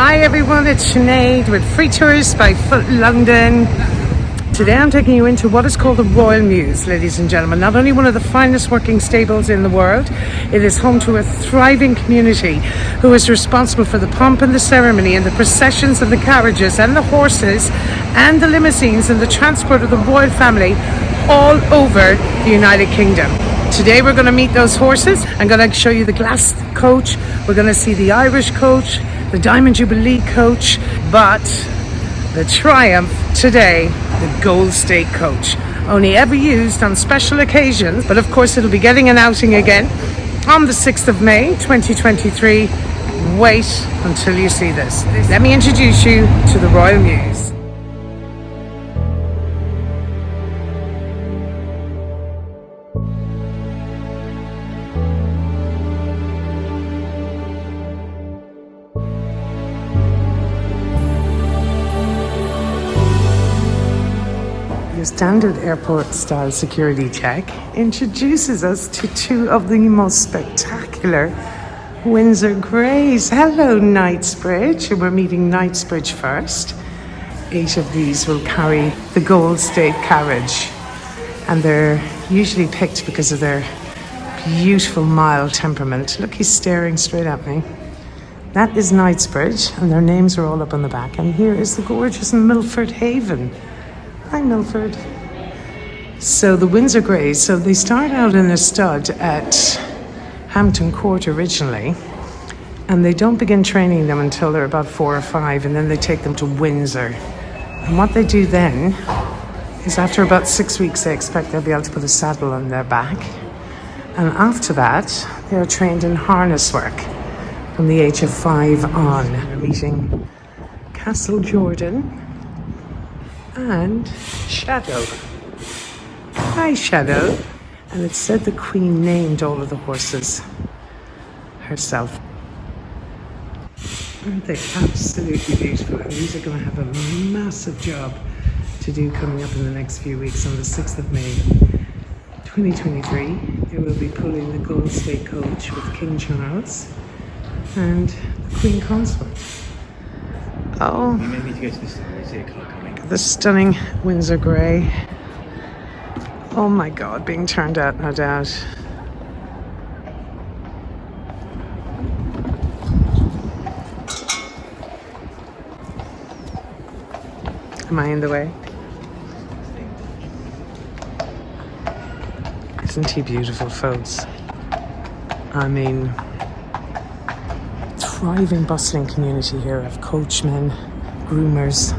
Hi everyone, it's Sinead with Free Tours by London. Today I'm taking you into what is called the Royal Mews, ladies and gentlemen. Not only one of the finest working stables in the world, it is home to a thriving community who is responsible for the pomp and the ceremony and the processions and the carriages and the horses and the limousines and the transport of the royal family all over the United Kingdom. Today we're going to meet those horses. I'm going to show you the glass coach, we're going to see the Irish coach, the Diamond Jubilee coach, but the triumph today, the Gold State coach. Only ever used on special occasions, but of course it'll be getting an outing again on the 6th of May 2023. Wait until you see this. Let me introduce you to the Royal Mews. Your standard airport-style security check introduces us to two of the most spectacular Windsor Greys. Hello, Knightsbridge. We're meeting Knightsbridge first. 8 of these will carry the Gold State carriage, and they're usually picked because of their beautiful, mild temperament. Look, he's staring straight at me. That is Knightsbridge, and their names are all up on the back. And here is the gorgeous Milford Haven. Hi, Milford. So the Windsor Greys, so they start out in a stud at Hampton Court originally, and they don't begin training them until they're about 4 or 5, and then they take them to Windsor. And what they do then is after about 6 weeks, they expect they'll be able to put a saddle on their back. And after that, they are trained in harness work from the age of 5 on. We're meeting Castle Jordan and Shadow. Hi, Shadow. And it said the Queen named all of the horses herself. Aren't they absolutely beautiful? And these are going to have a massive job to do coming up in the next few weeks. On the 6th of May 2023, they will be pulling the Gold State coach with King Charles and the Queen Consort. Oh, we may need to go to the stunning Windsor Grey. Oh my God, being turned out, no doubt. Am I in the way? Isn't he beautiful, folks? I mean, thriving, bustling community here of coachmen, groomers,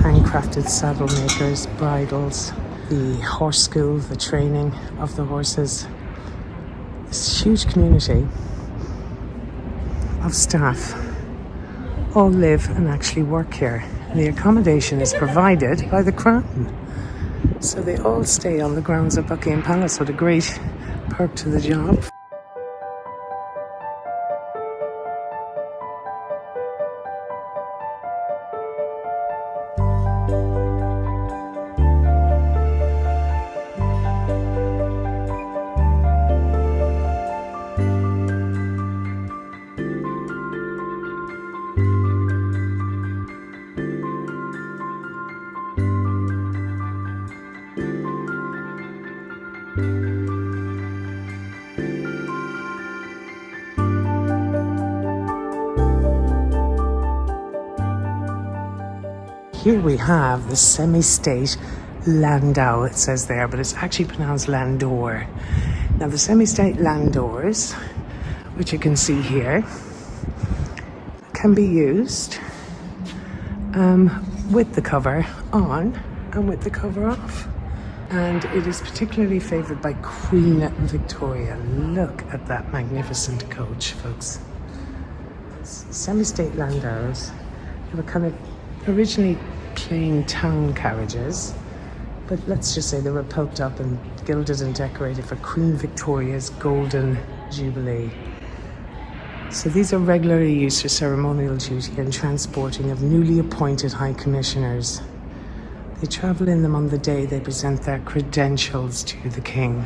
handcrafted saddle makers, bridles, the horse school, the training of the horses. This huge community of staff all live and actually work here. And the accommodation is provided by the Crown. So they all stay on the grounds of Buckingham Palace. What a great perk to the job. Here we have the semi-state landau, it says there, but it's actually pronounced landor. Now the semi-state landors, which you can see here, can be used with the cover on and with the cover off. And it is particularly favoured by Queen Victoria. Look at that magnificent coach, folks. Semi-state landaus have a kind of originally plain town carriages, but let's just say they were poked up and gilded and decorated for Queen Victoria's Golden Jubilee. So these are regularly used for ceremonial duty and transporting of newly appointed High Commissioners. They travel in them on the day they present their credentials to the King.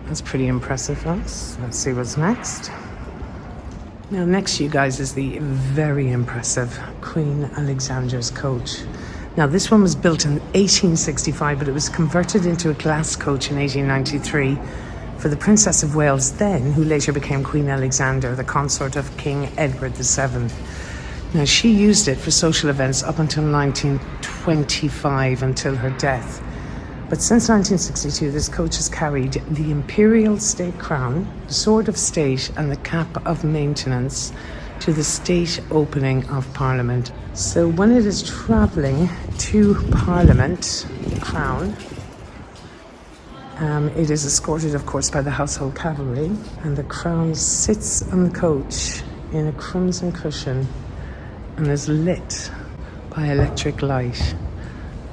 That's pretty impressive, folks. Let's see what's next. Now next to you guys is the very impressive Queen Alexandra's coach. Now this one was built in 1865, but it was converted into a glass coach in 1893 for the Princess of Wales then, who later became Queen Alexandra, the consort of King Edward VII. Now she used it for social events up until 1925, until her death. But since 1962, this coach has carried the Imperial State Crown, the Sword of State and the Cap of Maintenance to the state opening of Parliament. So when it is travelling to Parliament, the Crown, it is escorted, of course, by the household cavalry, and the Crown sits on the coach in a crimson cushion and is lit by electric light.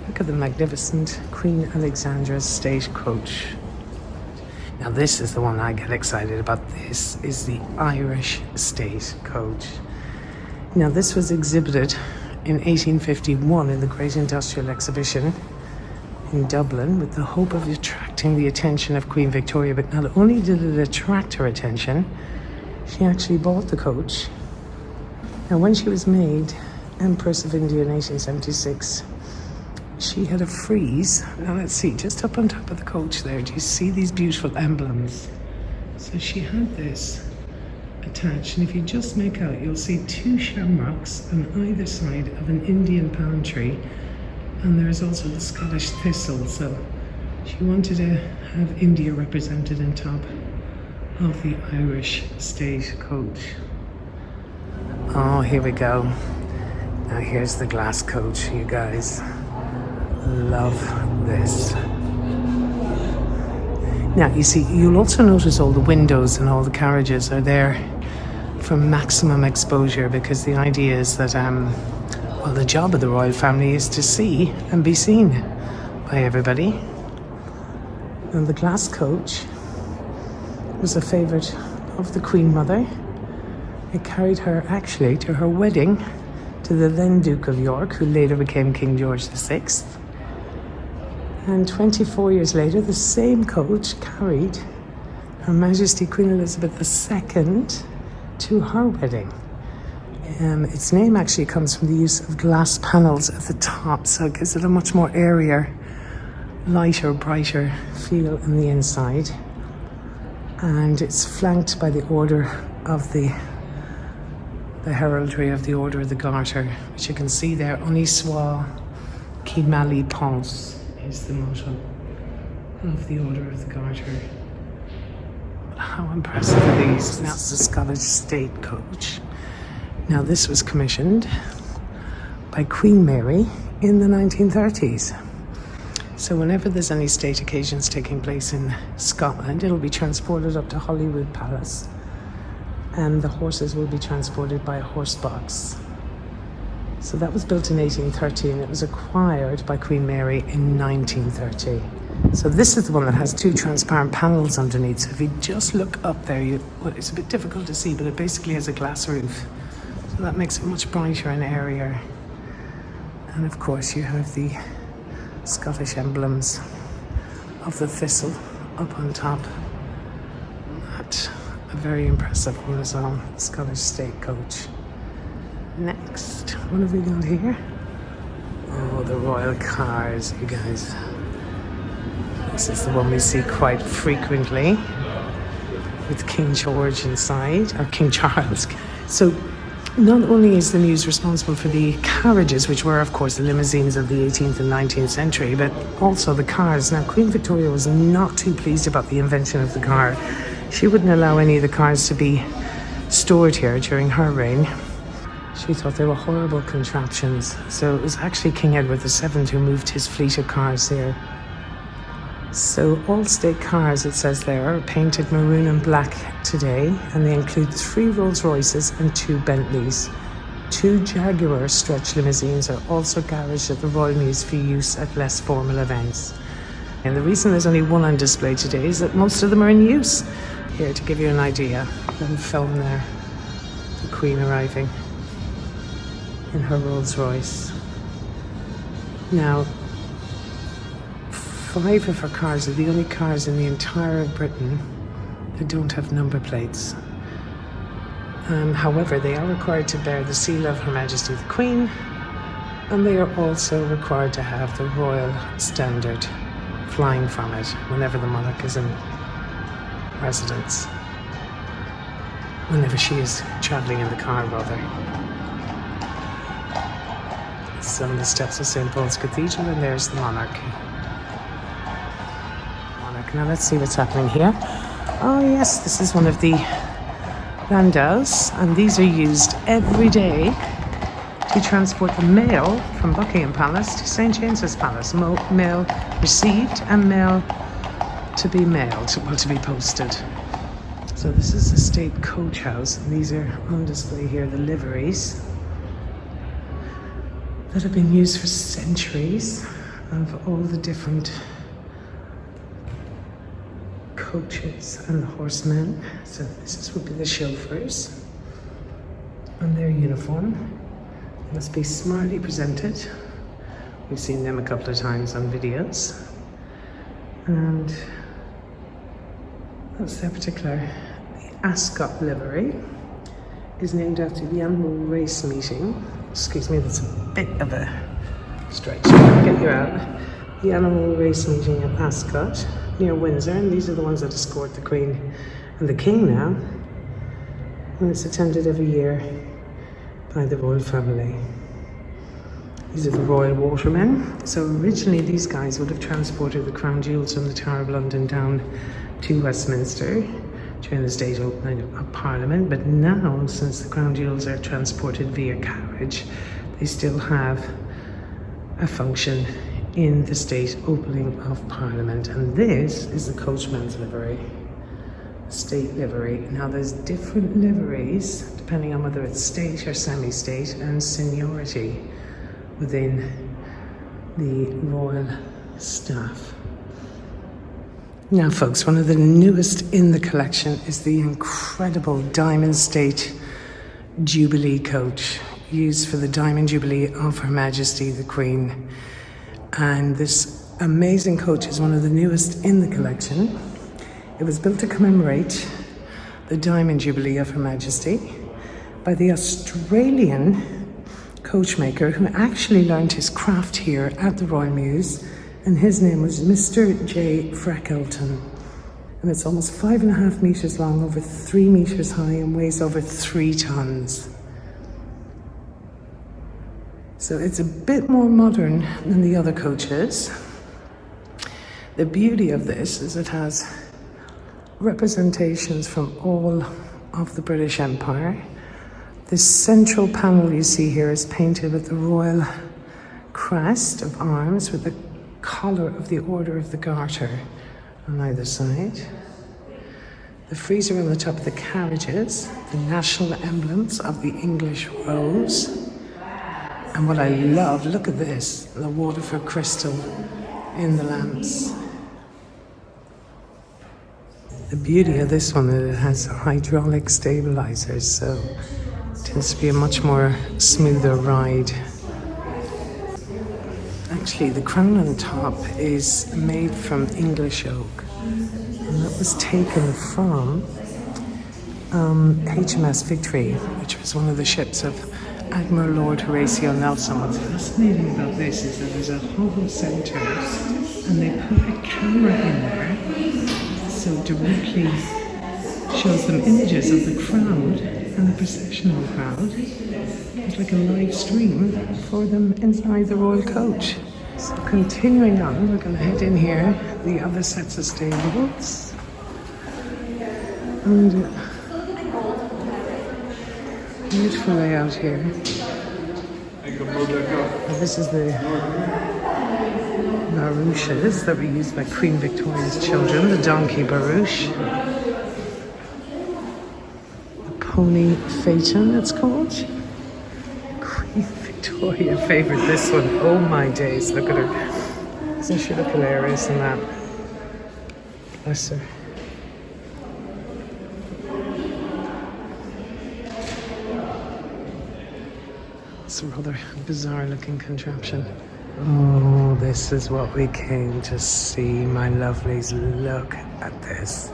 Look at the magnificent Queen Alexandra's state coach. Now this is the one I get excited about. This is the Irish state coach. Now this was exhibited in 1851 in the Great Industrial Exhibition in Dublin with the hope of attracting the attention of Queen Victoria. But not only did it attract her attention, she actually bought the coach. Now when she was made Empress of India in 1876, she had a frieze. Now let's see, just up on top of the coach there, do you see these beautiful emblems? So she had this attached, and if you just make out, you'll see two shamrocks on either side of an Indian palm tree, and there's also the Scottish thistle. So she wanted to have India represented on top of the Irish state coach. Oh, here we go. Now here's the glass coach, you guys. Love this. Now you see, you'll also notice all the windows and all the carriages are there for maximum exposure, because the idea is that well, the job of the royal family is to see and be seen by everybody. And the glass coach was a favourite of the Queen Mother. It carried her actually to her wedding to the then Duke of York, who later became King George VI. And 24 years later, the same coach carried Her Majesty Queen Elizabeth II to her wedding. Its name actually comes from the use of glass panels at the top, so it gives it a much more airier, lighter, brighter feel in the inside. And it's flanked by the order of the heraldry of the Order of the Garter, which you can see there. Honi soit qui mal y pense is the motto of the Order of the Garter. How impressive are these? Now it's the Scottish State Coach. Now this was commissioned by Queen Mary in the 1930s. So whenever there's any state occasions taking place in Scotland, it'll be transported up to Holyrood Palace, and the horses will be transported by a horse box. So that was built in 1830, and it was acquired by Queen Mary in 1930. So this is the one that has two transparent panels underneath. So if you just look up there, well, it's a bit difficult to see, but it basically has a glass roof. So that makes it much brighter and airier. And of course you have the Scottish emblems of the thistle up on top. That a very impressive one as well, Scottish State Coach. Next, what have we got here? Oh, the royal cars, you guys. This is the one we see quite frequently with King George inside, or King Charles. So not only is the Mews responsible for the carriages, which were of course the limousines of the 18th and 19th century, but also the cars. Now Queen Victoria was not too pleased about the invention of the car. She wouldn't allow any of the cars to be stored here during her reign. She thought they were horrible contraptions. So it was actually King Edward VII who moved his fleet of cars here. So all state cars, it says there, are painted maroon and black today, and they include 3 Rolls Royces and 2 Bentleys. 2 Jaguar stretch limousines are also garaged at the Royal Mews for use at less formal events. And the reason there's only one on display today is that most of them are in use. Here, to give you an idea, little film there, the Queen arriving in her Rolls Royce. Now, 5 of her cars are the only cars in the entire of Britain that don't have number plates. However, they are required to bear the seal of Her Majesty the Queen, and they are also required to have the royal standard flying from it whenever the monarch is in residence. Whenever she is travelling in the car, rather. So on the steps of St. Paul's Cathedral, and there's the monarch. Now let's see what's happening here. Oh yes, this is one of the landaus, and these are used every day to transport the mail from Buckingham Palace to St. James's Palace. Mail received and mail to be mailed, well, to be posted. So this is the state coach house, and these are on display here, the liveries that have been used for centuries of all the different coaches and the horsemen. So this would be the chauffeurs and their uniform. They must be smartly presented. We've seen them a couple of times on videos, and that's their particular. The Ascot livery is named after the annual race meeting. Excuse me, that's a bit of a stretch. Get you out. The annual race meeting at Ascot near Windsor, and these are the ones that escort the Queen and the King now, and it's attended every year by the royal family. These are the royal watermen. So originally these guys would have transported the crown jewels from the Tower of London down to Westminster during the state opening of Parliament, but now, since the crown jewels are transported via carriage, they still have a function in the state opening of Parliament. And this is the coachman's livery, state livery. Now there's different liveries depending on whether it's state or semi-state and seniority within the royal staff. Now folks, one of the newest in the collection is the incredible Diamond State Jubilee coach, used for the Diamond Jubilee of Her Majesty the Queen. And this amazing coach is one of the newest in the collection. It was built to commemorate the Diamond Jubilee of Her Majesty by the Australian coachmaker who actually learned his craft here at the Royal Mews, and his name was Mr. J. Freckleton. And it's almost 5.5 meters long, over 3 meters high, and weighs over 3 tons. So it's a bit more modern than the other coaches. The beauty of this is it has representations from all of the British Empire. This central panel you see here is painted with the royal crest of arms with the collar of the Order of the Garter on either side. The frieze are on the top of the carriages, the national emblems of the English rose. And what I love, look at this, the Waterford crystal in the lamps. The beauty of this one is it has hydraulic stabilizers, so it tends to be a much more smoother ride. Actually, the crown on top is made from English oak, and that was taken from HMS Victory, which was one of the ships of Admiral Lord Horatio Nelson. What's fascinating about this is that there's a hollow centre, and they put a camera in there, so it directly shows them images of the crowd and the processional crowd. It's like a live stream for them inside the royal coach. So continuing on, we're going to head in here, the other sets of stables. And beautiful layout here. And this is the barouches that were used by Queen Victoria's children, the donkey barouche. The pony phaeton, it's called. Queen Victoria favoured this one. Oh my days, look at her. Doesn't she look hilarious in that? Bless her. It's a rather bizarre looking contraption. Oh, this is what we came to see, my lovelies. Look at this.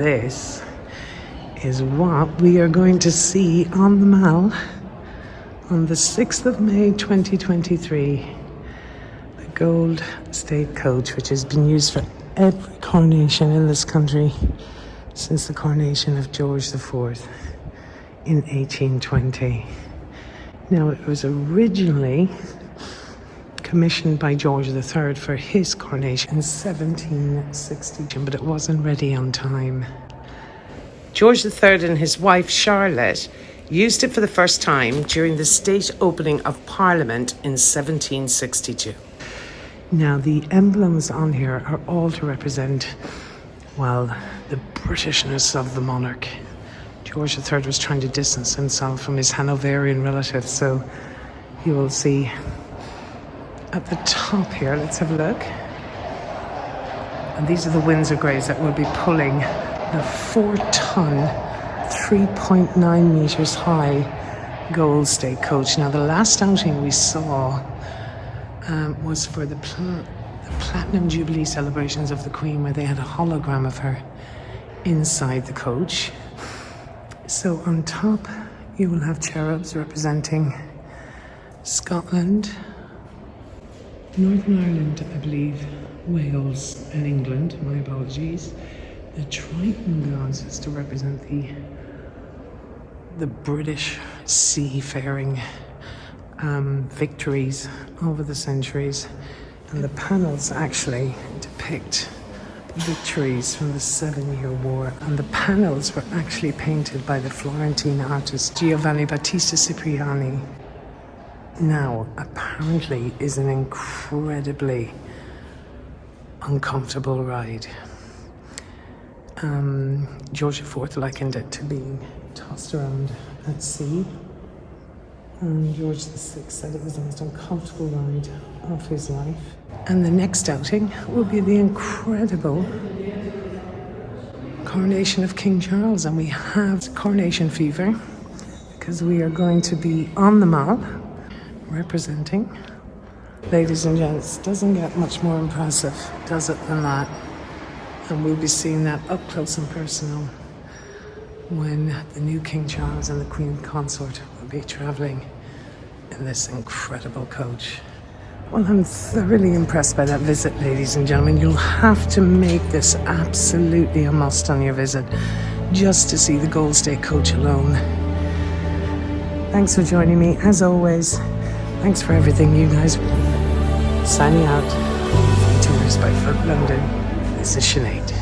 this is what we are going to see on the Mall on the 6th of May 2023. The Gold State Coach, which has been used for every coronation in this country since the coronation of George IV in 1820. Now, it was originally commissioned by George III for his coronation in 1760, but it wasn't ready on time. George III and his wife Charlotte used it for the first time during the state opening of Parliament in 1762. Now, the emblems on here are all to represent, well, the Britishness of the monarch. George III was trying to distance himself from his Hanoverian relatives, so you will see at the top here, let's have a look. And these are the Windsor Greys that will be pulling the 4-ton, 3.9 metres high Gold State Coach. Now, the last outing we saw was for the Platinum Jubilee celebrations of the Queen, where they had a hologram of her inside the coach. So on top, you will have cherubs representing Scotland, Northern Ireland, I believe, Wales and England, my apologies. The Triton gods is to represent the British seafaring victories over the centuries, and the panels actually depict victories from the 7-Year War, and the panels were actually painted by the Florentine artist Giovanni Battista Cipriani. Now, apparently is an incredibly uncomfortable ride. George IV likened it to being tossed around at sea. And George VI said it was the most uncomfortable ride of his life. And the next outing will be the incredible coronation of King Charles. And we have coronation fever because we are going to be on the Mall representing. Ladies and gents, doesn't get much more impressive, does it, than that? And we'll be seeing that up close and personal when the new King Charles and the Queen Consort will be travelling in this incredible coach. Well, I'm thoroughly impressed by that visit, ladies and gentlemen. You'll have to make this absolutely a must on your visit, just to see the Gold State Coach alone. Thanks for joining me, as always. Thanks for everything, you guys. Signing out. Tours by FTBFLondon. This is Sinead.